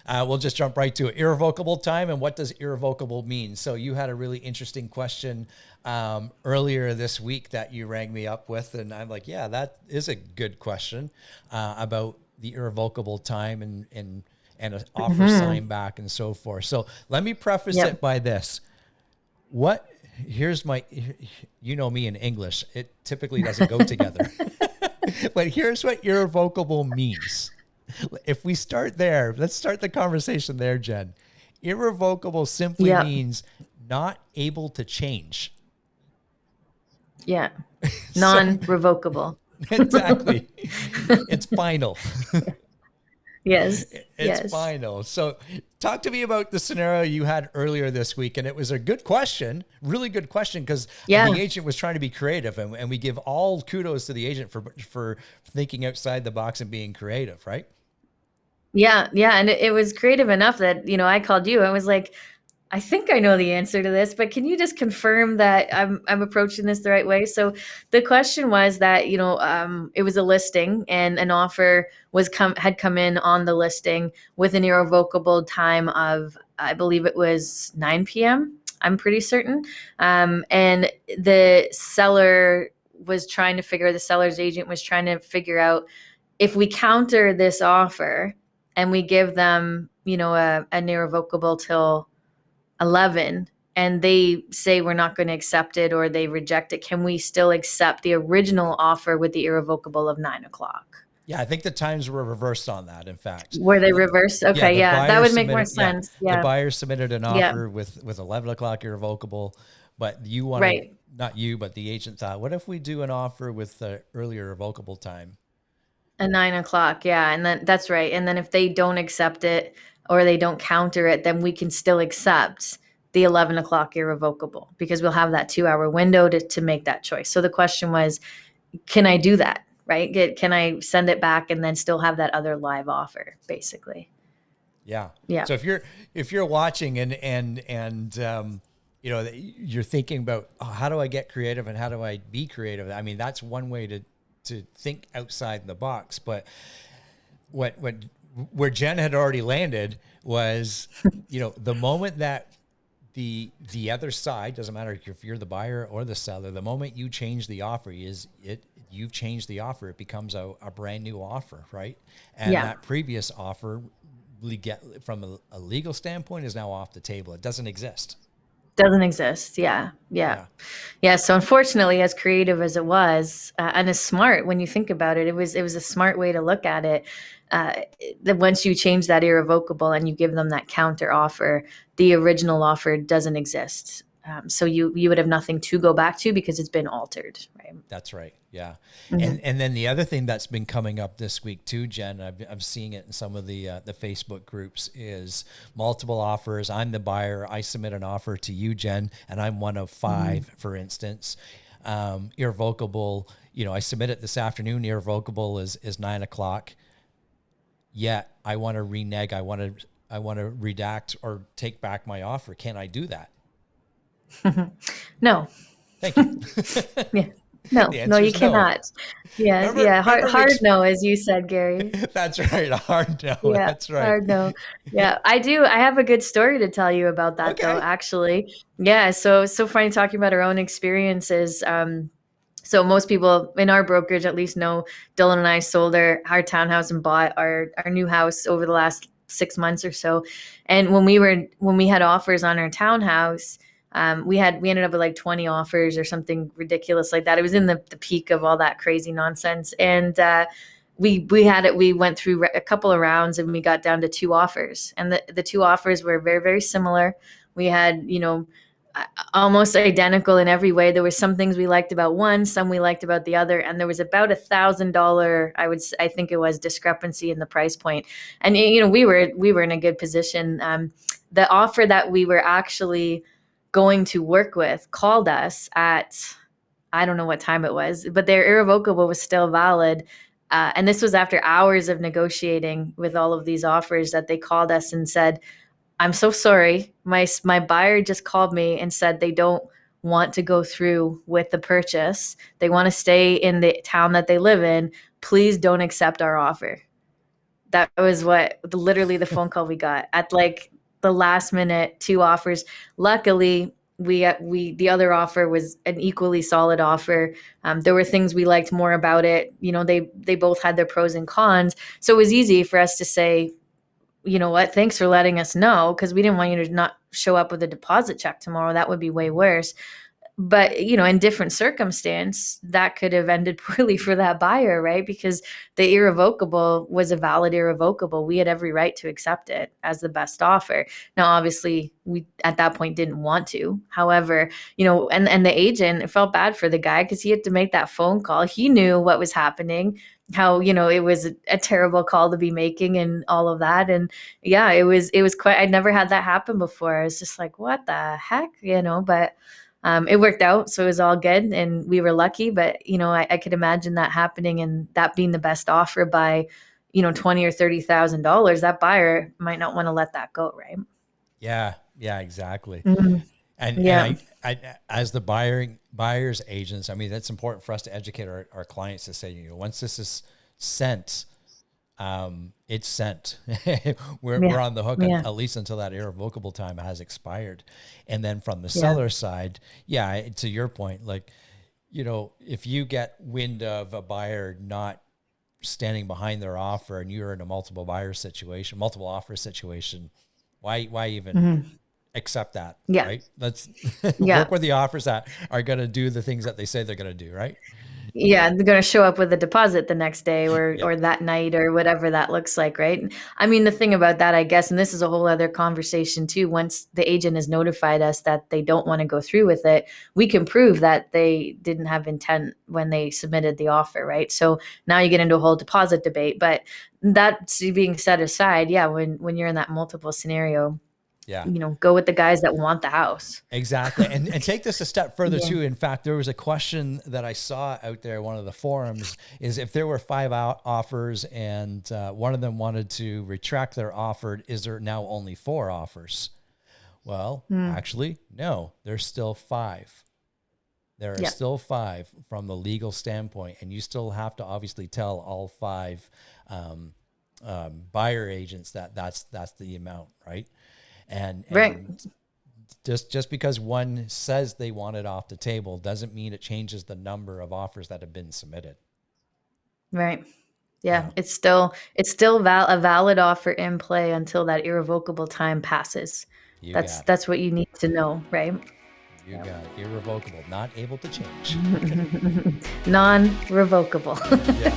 We'll just jump right to it. Irrevocable time, and what does irrevocable mean? So you had a really interesting question earlier this week that you rang me up with, and I'm like, yeah, that is a good question about the irrevocable time and an offer sign back and so forth. So let me preface it by this. Here's my, you know me in English, it typically doesn't go together. But here's what irrevocable means. If we start there, let's start the conversation there, Jen. Irrevocable simply means not able to change. Yeah. Non-revocable. Exactly. It's final. Yes. It's final. So talk to me about the scenario you had earlier this week. And it was a good question, really good question, because the agent was trying to be creative, and we give all kudos to the agent for thinking outside the box and being creative, right? Yeah. Yeah. And it was creative enough that, I called you. I was like, I think I know the answer to this, but can you just confirm that I'm approaching this the right way? So the question was that, it was a listing and an offer had come in on the listing with an irrevocable time of, I believe it was 9 p.m. I'm pretty certain. And the seller's agent was trying to figure out, if we counter this offer and we give them, an irrevocable till 11 and they say we're not going to accept it or they reject it, can we still accept the original offer with the irrevocable of 9 o'clock? Yeah, I think the times were reversed on that, in fact. Were they reversed? Okay, yeah, that would make more sense. Yeah. The buyer submitted an offer with 11 o'clock irrevocable, but you wanted, not you, but the agent thought, what if we do an offer with the earlier irrevocable time? At 9 o'clock, yeah, and then that's right. And then if they don't accept it or they don't counter it, then we can still accept the 11 o'clock irrevocable because we'll have that 2-hour window to make that choice. So the question was, can I do that, right? Can I send it back and then still have that other live offer, basically? Yeah. Yeah. So if you're watching and you're thinking about, how do I get creative and how do I be creative? I mean, that's one way to think outside the box. But where Jen had already landed was, the moment that the other side, doesn't matter if you're the buyer or the seller, the moment you change the offer you've changed the offer. It becomes a brand new offer, right? And that previous offer, from a legal standpoint, is now off the table. It doesn't exist. Doesn't exist. Yeah. So unfortunately, as creative as it was, and as smart, when you think about it, it was a smart way to look at it. That once you change that irrevocable and you give them that counter offer, the original offer doesn't exist. So you would have nothing to go back to because it's been altered, right? That's right. Yeah. Mm-hmm. And then the other thing that's been coming up this week too, Jen, I'm seeing it in some of the Facebook groups, is multiple offers. I'm the buyer. I submit an offer to you, Jen, and I'm one of 5, for instance. Irrevocable, I submit it this afternoon. Irrevocable is 9 o'clock. Yet I want to renege. I want to redact or take back my offer. Can I do that? No. Thank you. Yeah. No, you cannot. Yeah. Hard no, as you said, Gary. That's right. A hard no. Yeah, that's right. Hard no. Yeah, I do. I have a good story to tell you about that, though, actually. Yeah. So funny talking about our own experiences. So most people in our brokerage at least know Dylan and I sold our townhouse and bought our new house over the last 6 months or so. And when we had offers on our townhouse, we ended up with like 20 offers or something ridiculous like that. It was in the peak of all that crazy nonsense. And we went through a couple of rounds and we got down to 2 offers. And the 2 offers were very, very similar. We had, almost identical in every way. There were some things we liked about one, some we liked about the other. And there was about $1,000, I think it was, discrepancy in the price point. And, we were in a good position. The offer that we were actually going to work with called us at, I don't know what time it was, but their irrevocable was still valid. And this was after hours of negotiating with all of these offers, that they called us and said, I'm so sorry. My buyer just called me and said they don't want to go through with the purchase. They want to stay in the town that they live in. Please don't accept our offer. That was what literally the phone call we got at like the last minute, 2 offers. Luckily, we the other offer was an equally solid offer. There were things we liked more about it. You know, they both had their pros and cons, so it was easy for us to say, you know what, thanks for letting us know, because we didn't want you to not show up with a deposit check tomorrow. That would be way worse. But you know, in different circumstance, that could have ended poorly for that buyer, right? Because the irrevocable was a valid irrevocable. We had every right to accept it as the best offer. Now obviously we at that point didn't want to. However, you know, and the agent felt bad for the guy because he had to make that phone call. He knew what was happening, how, you know, it was a terrible call to be making and all of that. And yeah, it was quite, I'd never had that happen before. I was just like, what the heck, you know? But it worked out, so it was all good, and we were lucky. But you know, I could imagine that happening and that being the best offer by, you know, $20,000 or $30,000. That buyer might not want to let that go, right? Yeah, yeah, exactly. Mhm. And Yeah. as the buyers agents, I mean, that's important for us to educate our clients to say, you know, once this is sent, it's sent. We're Yeah. on the hook Yeah. at least until that irrevocable time has expired. And then from the Yeah. seller side, yeah, to your point, like, you know, if you get wind of a buyer not standing behind their offer and you're in a multiple offer situation, why even Mhm. accept that, Yeah. right? Let's Yeah. work with the offers that are going to do the things that they say they're going to do, right? Yeah, they're gonna show up with a deposit the next day Yeah. or that night or whatever that looks like, right? I mean, the thing about that, I guess, and this is a whole other conversation too, once the agent has notified us that they don't want to go through with it, we can prove that they didn't have intent when they submitted the offer, right? So now you get into a whole deposit debate. But that being set aside, yeah, when you're in that multiple scenario, Yeah. you know, go with the guys that want the house. Exactly. And take this a step further Yeah. too. In fact, there was a question that I saw out there, one of the forums, is if there were five offers and one of them wanted to retract their offer, is there now only four offers? Well, Mm. actually, no, there's still five. There are Yeah. still five from the legal standpoint, and you still have to obviously tell all five um, buyer agents that that's the amount, right? Right. And just because one says they want it off the table doesn't mean it changes the number of offers that have been submitted. Right. You Yeah, know, it's still a valid offer in play until that irrevocable time passes. you That's got it. that's what you need to know, right? You Yep. got it. Irrevocable, not able to change. Non-revocable. Yeah.